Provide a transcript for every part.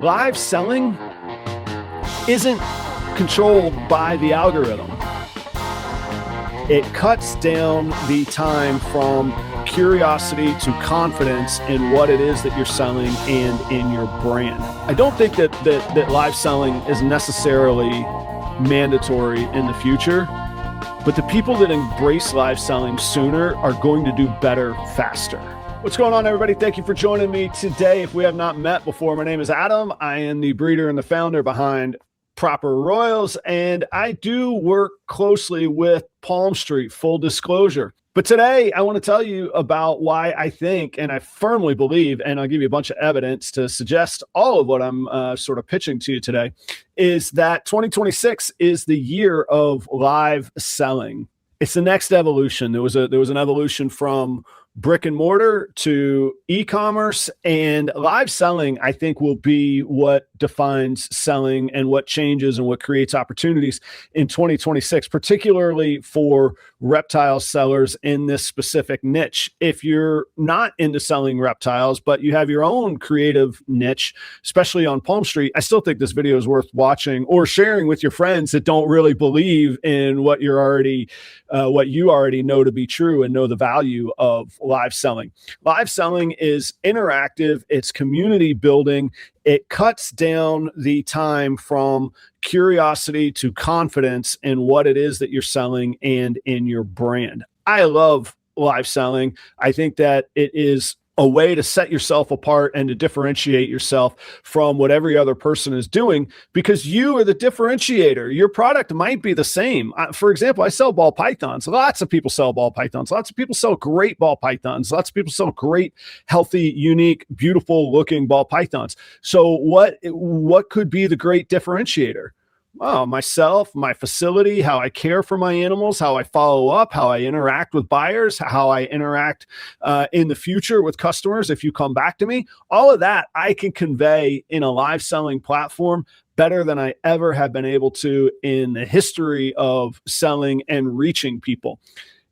Live selling isn't controlled by the algorithm. It cuts down the time from curiosity to confidence in what it is that you're selling and in your brand. I don't think that live selling is necessarily mandatory in the future, but the people that embrace live selling sooner are going to do better faster. What's going on, everybody? Thank you for joining me today. If we have not met before, my name is Adam. I am the breeder and the founder behind Proper Royals, and I do work closely with PalmStreet, full disclosure. But today I want to tell you about why I think, and I firmly believe, and I'll give you a bunch of evidence to suggest all of what I'm sort of pitching to you today, is that 2026 is the year of live selling. It's the next evolution. There was an evolution from brick and mortar to e-commerce, and live selling, I think, will be what defines selling and what changes and what creates opportunities in 2026, particularly for reptile sellers in this specific niche. If you're not into selling reptiles, but you have your own creative niche, especially on PalmStreet, I still think this video is worth watching or sharing with your friends that don't really believe in what you already know to be true and know the value of live selling. Live selling is interactive. It's community building. It cuts down the time from curiosity to confidence in what it is that you're selling and in your brand. I love live selling. I think that it is a way to set yourself apart and to differentiate yourself from what every other person is doing, because you are the differentiator. Your product might be the same. For example, I sell ball pythons. Lots of people sell ball pythons. Lots of people sell great ball pythons. Lots of people sell great, healthy, unique, beautiful looking ball pythons. So what could be the great differentiator? Oh, myself, my facility, how I care for my animals, how I follow up, how I interact with buyers, how I interact in the future with customers if you come back to me. All of that I can convey in a live selling platform better than I ever have been able to in the history of selling and reaching people.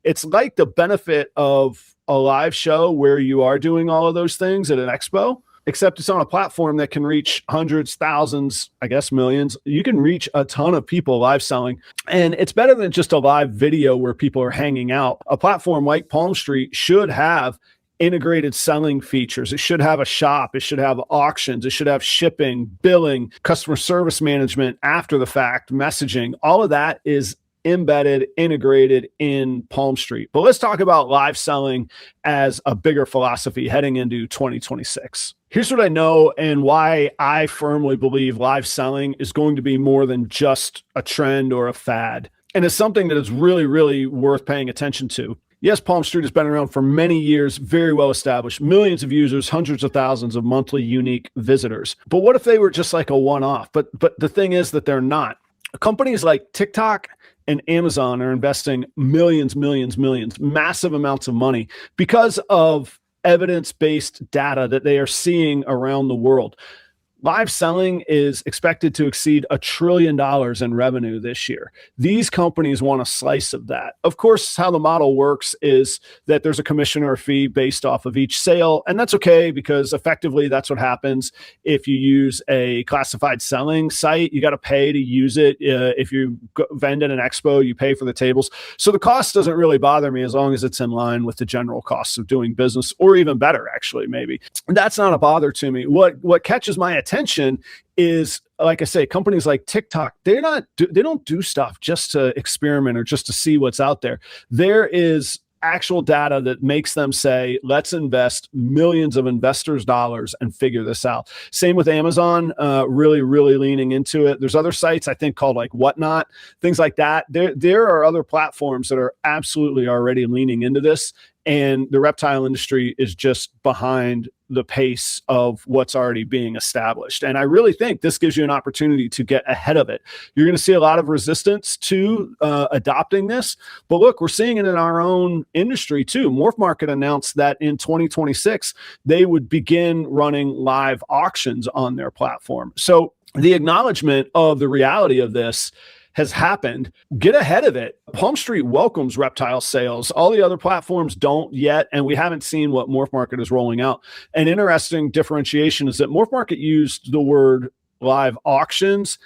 It's like the benefit of a live show where you are doing all of those things at an expo, except it's on a platform that can reach hundreds, thousands, I guess millions. You can reach a ton of people live selling. And it's better than just a live video where people are hanging out. A platform like PalmStreet should have integrated selling features. It should have a shop. It should have auctions. It should have shipping, billing, customer service management, after the fact, messaging. All of that is embedded, integrated in PalmStreet. But let's talk about live selling as a bigger philosophy heading into 2026. Here's what I know and why I firmly believe live selling is going to be more than just a trend or a fad. And it's something that is really, really worth paying attention to. Yes, PalmStreet has been around for many years, very well established, millions of users, hundreds of thousands of monthly unique visitors. But what if they were just like a one-off? But the thing is that they're not. Companies like TikTok and Amazon are investing millions, massive amounts of money because of evidence-based data that they are seeing around the world. Live selling is expected to exceed $1 trillion in revenue this year. These companies want a slice of that. Of course, how the model works is that there's a commission or a fee based off of each sale. And that's okay, because effectively that's what happens if you use a classified selling site. You got to pay to use it. If you vend at an expo, you pay for the tables. So the cost doesn't really bother me as long as it's in line with the general costs of doing business, or even better, actually, maybe. That's not a bother to me. What catches my attention is, like I say, companies like TikTok, they don't do stuff just to experiment or just to see what's out there. There is actual data that makes them say, let's invest millions of investors' dollars and figure this out. Same with Amazon, really leaning into it. There's other sites, I think, called like Whatnot, things like that. There are other platforms that are absolutely already leaning into this. And the reptile industry is just behind the pace of what's already being established. And I really think this gives you an opportunity to get ahead of it. You're going to see a lot of resistance to adopting this. But look, we're seeing it in our own industry too. Morph Market announced that in 2026, they would begin running live auctions on their platform. So the acknowledgement of the reality of this has happened, get ahead of it. PalmStreet welcomes reptile sales. All the other platforms don't yet, and we haven't seen what Morph Market is rolling out. An interesting differentiation is that Morph Market used the word live auctions.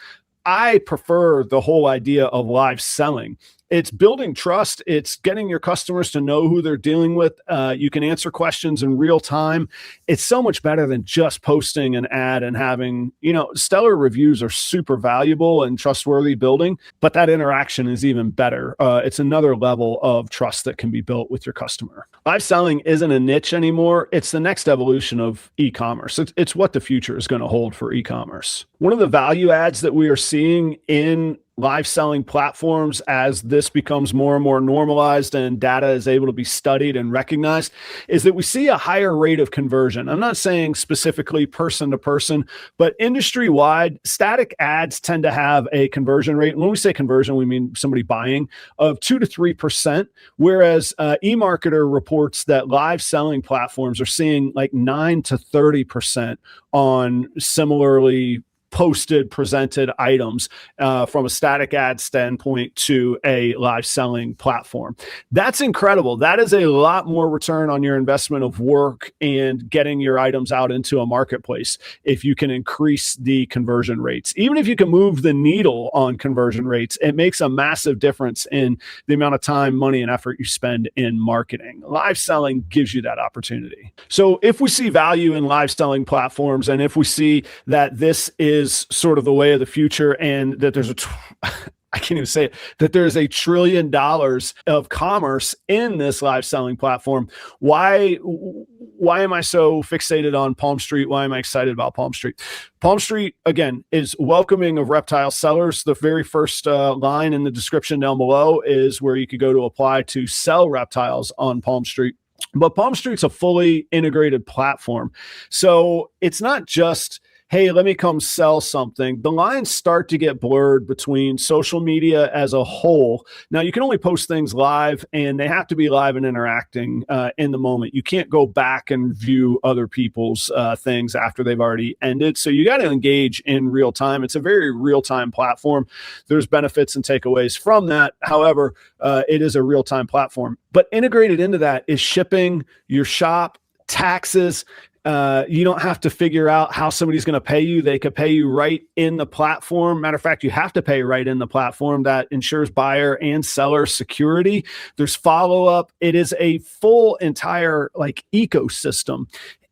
I prefer the whole idea of live selling. It's building trust. It's getting your customers to know who they're dealing with. You can answer questions in real time. It's so much better than just posting an ad and having, stellar reviews are super valuable and trustworthy building, but that interaction is even better. It's another level of trust that can be built with your customer. Live selling isn't a niche anymore. It's the next evolution of e-commerce. It's what the future is going to hold for e-commerce. One of the value adds that we are seeing in live selling platforms as this becomes more and more normalized and data is able to be studied and recognized is that we see a higher rate of conversion. I'm not saying specifically person to person, but industry wide, static ads tend to have a conversion rate. And when we say conversion, we mean somebody buying of 2 to 3%, whereas eMarketer reports that live selling platforms are seeing like 9 to 30% on similarly presented items from a static ad standpoint to a live selling platform. That's incredible. That is a lot more return on your investment of work and getting your items out into a marketplace if you can increase the conversion rates. Even if you can move the needle on conversion rates, it makes a massive difference in the amount of time, money, and effort you spend in marketing. Live selling gives you that opportunity. So if we see value in live selling platforms, and if we see that this is sort of the way of the future, and that there's I can't even say it, that there's $1 trillion of commerce in this live selling platform. Why am I so fixated on PalmStreet? Why am I excited about PalmStreet? PalmStreet, again, is welcoming of reptile sellers. The very first line in the description down below is where you could go to apply to sell reptiles on PalmStreet. But PalmStreet's a fully integrated platform. So it's not just, hey, let me come sell something. The lines start to get blurred between social media as a whole. Now, you can only post things live, and they have to be live and interacting in the moment. You can't go back and view other people's things after they've already ended. So you got to engage in real time. It's a very real-time platform. There's benefits and takeaways from that. However, it is a real-time platform. But integrated into that is shipping, your shop, taxes. You don't have to figure out how somebody's going to pay you. They could pay you right in the platform. Matter of fact, you have to pay right in the platform. That ensures buyer and seller security. There's follow-up. It is a full entire ecosystem.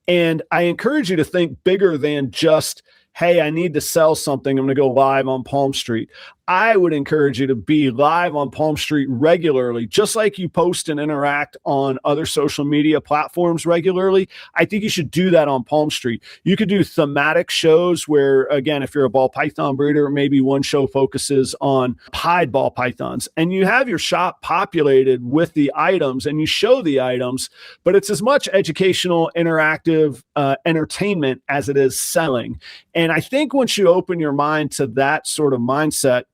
And I encourage you to think bigger than just, hey, I need to sell something. I'm going to go live on PalmStreet. I would encourage you to be live on PalmStreet regularly, just like you post and interact on other social media platforms regularly. I think you should do that on PalmStreet. You could do thematic shows where, again, if you're a ball python breeder, maybe one show focuses on pied ball pythons, and you have your shop populated with the items and you show the items, but it's as much educational, interactive entertainment as it is selling. And I think once you open your mind to that sort of mindset,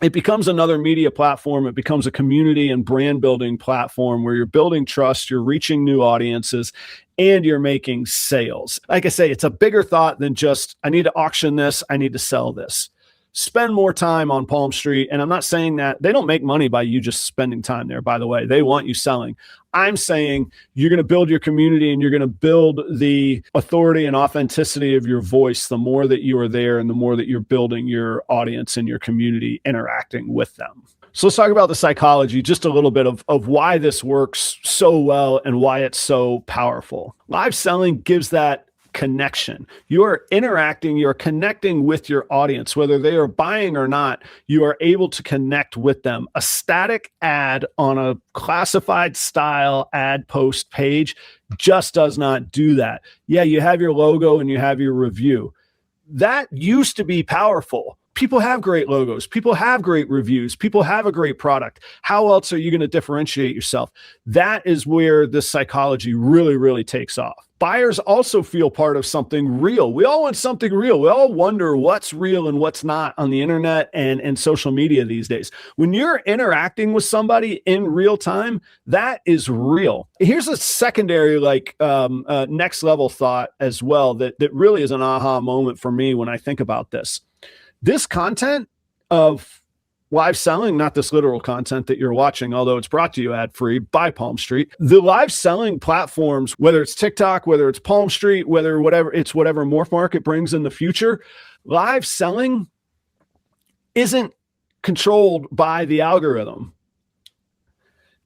it becomes another media platform. It becomes a community and brand building platform where you're building trust, you're reaching new audiences, and you're making sales. Like I say, it's a bigger thought than just, I need to auction this, I need to sell this. Spend more time on PalmStreet. And I'm not saying that they don't make money by you just spending time there, by the way. They want you selling. I'm saying you're going to build your community and you're going to build the authority and authenticity of your voice the more that you are there and the more that you're building your audience and your community interacting with them. So let's talk about the psychology, just a little bit of why this works so well and why it's so powerful. Live selling gives that connection. You are interacting, you're connecting with your audience, whether they are buying or not, you are able to connect with them. A static ad on a classified style ad post page just does not do that. Yeah, you have your logo and you have your review. That used to be powerful. People have great logos. People have great reviews. People have a great product. How else are you going to differentiate yourself? That is where the psychology really, really takes off. Buyers also feel part of something real. We all want something real. We all wonder what's real and what's not on the internet and social media these days. When you're interacting with somebody in real time, that is real. Here's a secondary, next level thought as well that really is an aha moment for me when I think about this. This content of live selling, not this literal content that you're watching, although it's brought to you ad-free by PalmStreet. The live selling platforms, whether it's TikTok, whether it's PalmStreet, whatever Morph Market brings in the future, live selling isn't controlled by the algorithm.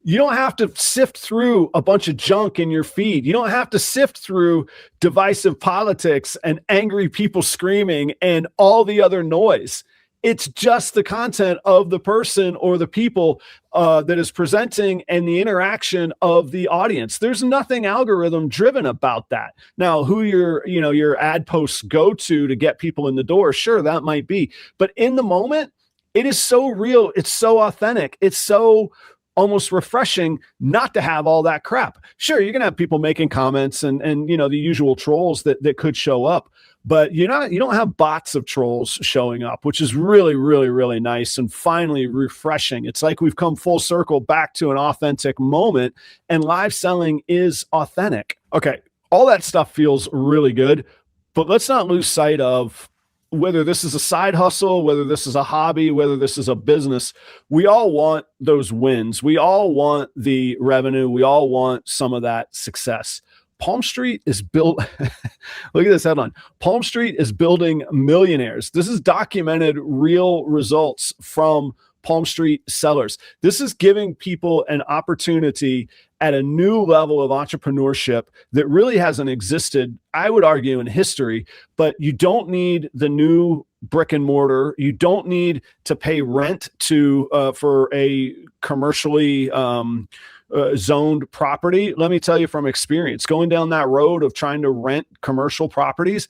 You don't have to sift through a bunch of junk in your feed. You don't have to sift through divisive politics and angry people screaming and all the other noise. It's just the content of the person or the people that is presenting and the interaction of the audience. There's nothing algorithm driven about that. Now, who your ad posts go to get people in the door, sure, that might be. But in the moment, it is so real. It's so authentic. It's so almost refreshing not to have all that crap. Sure, you're going to have people making comments and the usual trolls that could show up, but you don't have bots of trolls showing up, which is really, really, really nice and finally refreshing. It's like we've come full circle back to an authentic moment, and live selling is authentic. Okay, all that stuff feels really good, but let's not lose sight of whether this is a side hustle, whether this is a hobby, whether this is a business. We all want those wins. We all want the revenue. We all want some of that success. PalmStreet is built, look at this headline. PalmStreet is building millionaires. This is documented real results from PalmStreet sellers. This is giving people an opportunity at a new level of entrepreneurship that really hasn't existed, I would argue, in history. But you don't need the new brick and mortar. You don't need to pay rent for a commercially zoned property. Let me tell you from experience, going down that road of trying to rent commercial properties,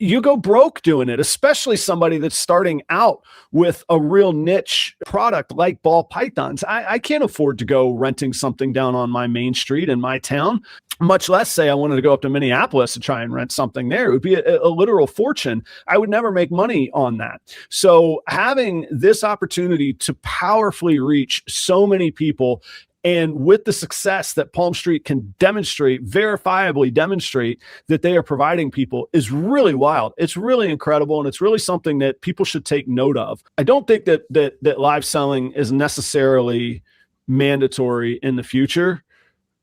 you go broke doing it, especially somebody that's starting out with a real niche product like ball pythons. I can't afford to go renting something down on my main street in my town, much less say I wanted to go up to Minneapolis to try and rent something there. It would be a literal fortune. I would never make money on that. So having this opportunity to powerfully reach so many people, and with the success that PalmStreet can verifiably demonstrate that they are providing people, is really wild. It's really incredible, and it's really something that people should take note of. I don't think that live selling is necessarily mandatory in the future,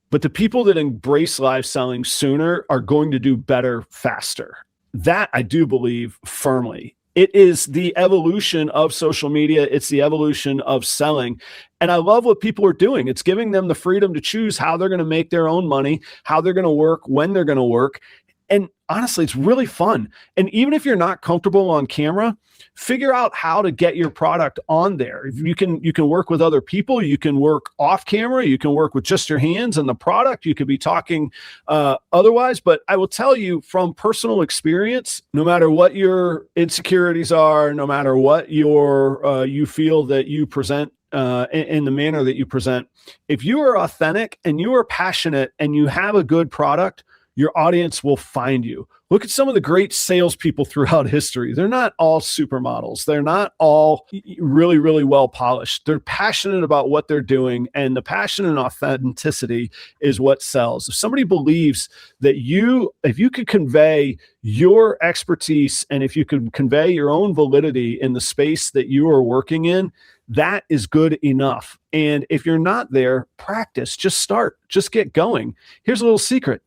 but the people that embrace live selling sooner are going to do better faster. That I do believe firmly. It is the evolution of social media. It's the evolution of selling. And I love what people are doing. It's giving them the freedom to choose how they're going to make their own money, how they're going to work, when they're going to work. And honestly, it's really fun. And even if you're not comfortable on camera, figure out how to get your product on there. You can work with other people. You can work off camera. You can work with just your hands and the product. You could be talking otherwise. But I will tell you from personal experience, no matter what your insecurities are, no matter what you feel that you present in the manner that you present, if you are authentic and you are passionate and you have a good product, your audience will find you. Look at some of the great salespeople throughout history. They're not all supermodels. They're not all really, really well polished. They're passionate about what they're doing, and the passion and authenticity is what sells. If somebody believes that if you could convey your expertise and if you could convey your own validity in the space that you are working in, that is good enough. And if you're not there, practice. Just start. Just get going. Here's a little secret.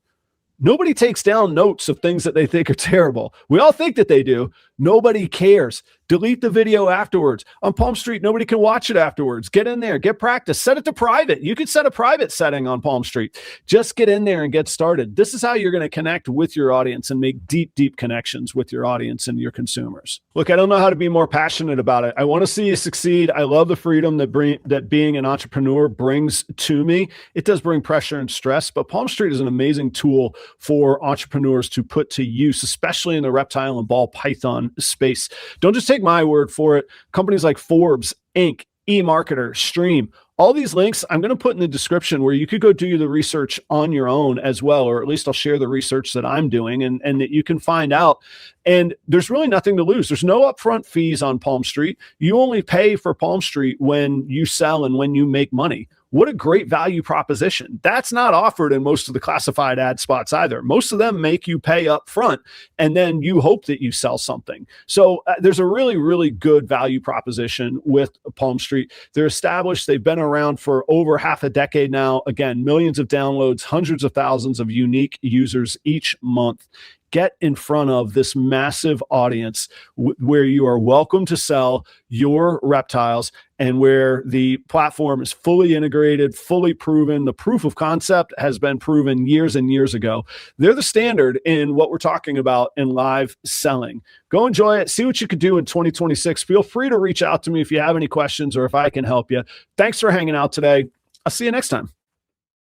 Nobody takes down notes of things that they think are terrible. We all think that they do. Nobody cares. Delete the video afterwards. On PalmStreet, nobody can watch it afterwards. Get in there, get practice, set it to private. You can set a private setting on PalmStreet. Just get in there and get started. This is how you're going to connect with your audience and make deep, deep connections with your audience and your consumers. Look, I don't know how to be more passionate about it. I want to see you succeed. I love the freedom that being an entrepreneur brings to me. It does bring pressure and stress, but PalmStreet is an amazing tool for entrepreneurs to put to use, especially in the reptile and ball python space. Don't just take my word for it. Companies like Forbes, Inc., eMarketer, Stream, all these links I'm going to put in the description where you could go do the research on your own as well, or at least I'll share the research that I'm doing and that you can find out. And there's really nothing to lose. There's no upfront fees on PalmStreet. You only pay for PalmStreet when you sell and when you make money. What a great value proposition. That's not offered in most of the classified ad spots either. Most of them make you pay up front and then you hope that you sell something. So there's a really, really good value proposition with PalmStreet. They're established. They've been around for over half a decade now. Again, millions of downloads, hundreds of thousands of unique users each month. Get in front of this massive audience where you are welcome to sell your reptiles and where the platform is fully integrated, fully proven. The proof of concept has been proven years and years ago. They're the standard in what we're talking about in live selling. Go enjoy it. See what you could do in 2026. Feel free to reach out to me if you have any questions or if I can help you. Thanks for hanging out today. I'll see you next time.